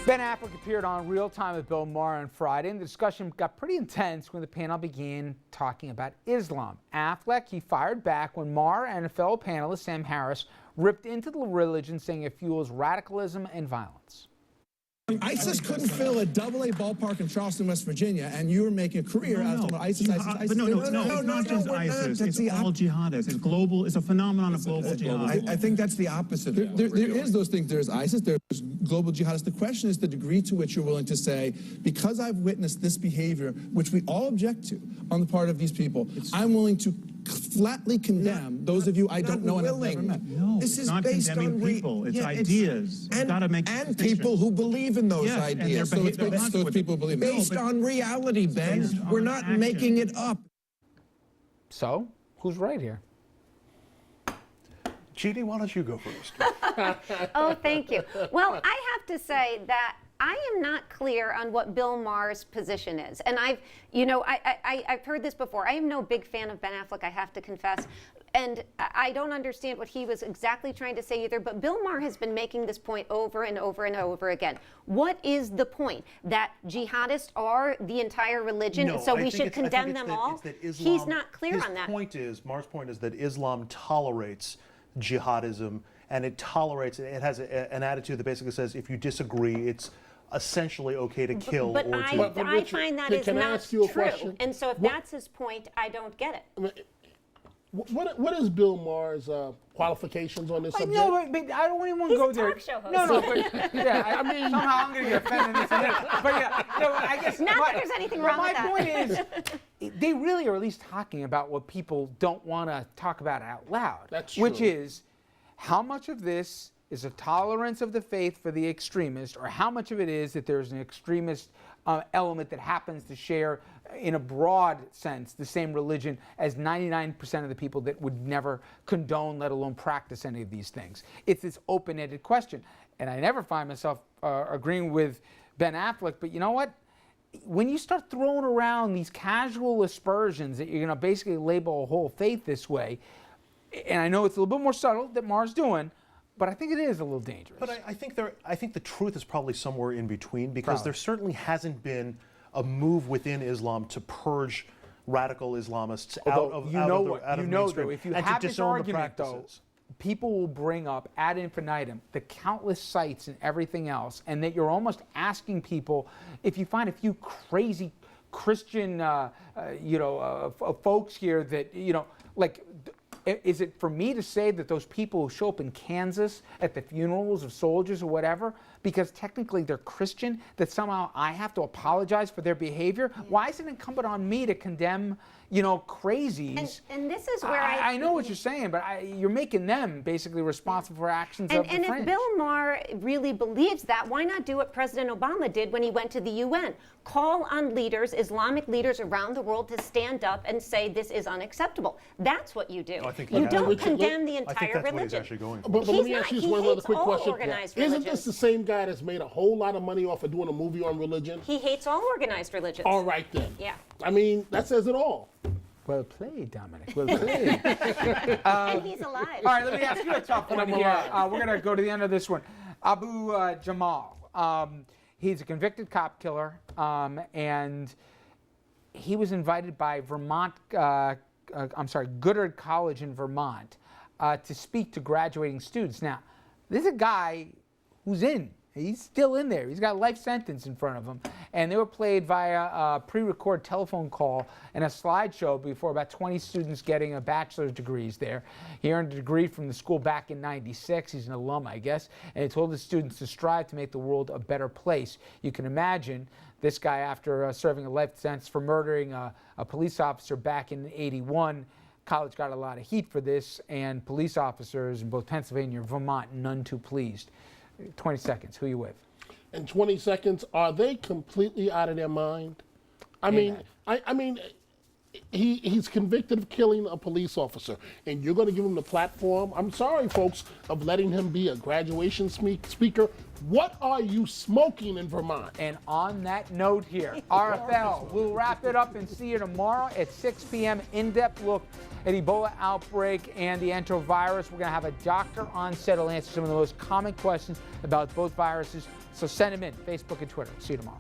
Ben Affleck appeared on Real Time with Bill Maher on Friday, and the discussion got pretty intense when the panel began talking about Islam. Affleck, he fired back when Maher and a fellow panelist, Sam Harris, ripped into the religion, saying it fuels radicalism and violence. ISIS couldn't fill a AA ballpark in Charleston, West Virginia, and you were making a career out of ISIS. But no, it's not just ISIS. It's all jihadists. It's global. It's a phenomenon of global jihad. I think that's the opposite. There is those things. There's ISIS. There's global jihadists. The question is the degree to which you're willing to say, because I've witnessed this behavior, which we all object to on the part of these people, I'm willing to flatly condemn those of you I don't know and have never met. No, this is not based condemning on people. It's ideas. You've got to make and people who believe in those ideas. So it's based on people believe based on reality, Ben. We're not making it up. So, who's right here? Chidi, why don't you go first? Oh, thank you. Well, I have to say that I am not clear on what Bill Maher's position is. And I've heard this before. I am no big fan of Ben Affleck, I have to confess. And I don't understand what he was exactly trying to say either, but Bill Maher has been making this point over and over and over again. What is the point? That jihadists are the entire religion, No, and so I we think should condemn them all? He's not clear on that. Maher's point is that Islam tolerates jihadism, and it has an attitude that basically says if you disagree, it's essentially okay to kill. But I find that is not true. Question? And so if that's his point, I don't get it. I mean, what is Bill Maher's qualifications on this subject? No, but I don't even want to go there. He's a talk show host. No, but yeah, I mean, somehow I'm going to get offended in this minute. But yeah, no, I guess. Not that there's anything wrong with that. My point is, they really are at least talking about what people don't want to talk about out loud. That's true. Which is, how much of this is a tolerance of the faith for the extremist, or how much of it is that there's an extremist element that happens to share, in a broad sense, the same religion as 99% of the people that would never condone, let alone practice any of these things. It's this open-ended question. And I never find myself agreeing with Ben Affleck, but you know what? When you start throwing around these casual aspersions that you're going to basically label a whole faith this way, and I know it's a little bit more subtle that Maher's doing, but I think it is a little dangerous. But I think the truth is probably somewhere in between, because there certainly hasn't been a move within Islam to purge radical Islamists out of mainstream, if you and have to this disown argument, the practices. People will bring up ad infinitum the countless sites and everything else, and that you're almost asking people, if you find a few crazy Christian, folks here that, like, is it for me to say that those people who show up in Kansas at the funerals of soldiers or whatever, because technically they're Christian, that somehow I have to apologize for their behavior? Yeah. Why is it incumbent on me to condemn, crazies? And this is where I know what you're saying, but you're making them basically responsible for actions of the And fringe. if Bill Maher really believes that, why not do what President Obama did when he went to the UN? Call on leaders, Islamic leaders around the world, to stand up and say this is unacceptable. That's what you do. You don't condemn the entire religion. What he's actually going for. But let me ask you one other quick question. Isn't this the same guy that's made a whole lot of money off of doing a movie on religion? He hates all organized religions. All right then. Yeah. I mean, that says it all. Well played, Dominic. Well played. And he's alive. All right, let me ask you a tough one here. We're going to go to the end of this one. Abu-Jamal. He's a convicted cop killer, and he was invited by Goddard College in Vermont to speak to graduating students. Now, this is a guy who's in. He's still in there. He's got a life sentence in front of him. And they were played via a pre-recorded telephone call and a slideshow before about 20 students getting a bachelor's degrees there. He earned a degree from the school back in '96. He's an alum, I guess. And he told the students to strive to make the world a better place. You can imagine this guy, after serving a life sentence for murdering a police officer back in '81, college got a lot of heat for this, and police officers in both Pennsylvania and Vermont, none too pleased. 20 seconds. Who are you with? In 20 seconds, are they completely out of their mind? I mean, he's convicted of killing a police officer, and you're going to give him the platform, I'm sorry, folks, of letting him be a graduation speaker. What are you smoking in Vermont? And on that note here, RFL, we'll wrap it up and see you tomorrow at 6 p.m. In-depth look at Ebola outbreak and the enterovirus. We're going to have a doctor on set who'll answer some of the most common questions about both viruses. So send them in, Facebook and Twitter. See you tomorrow.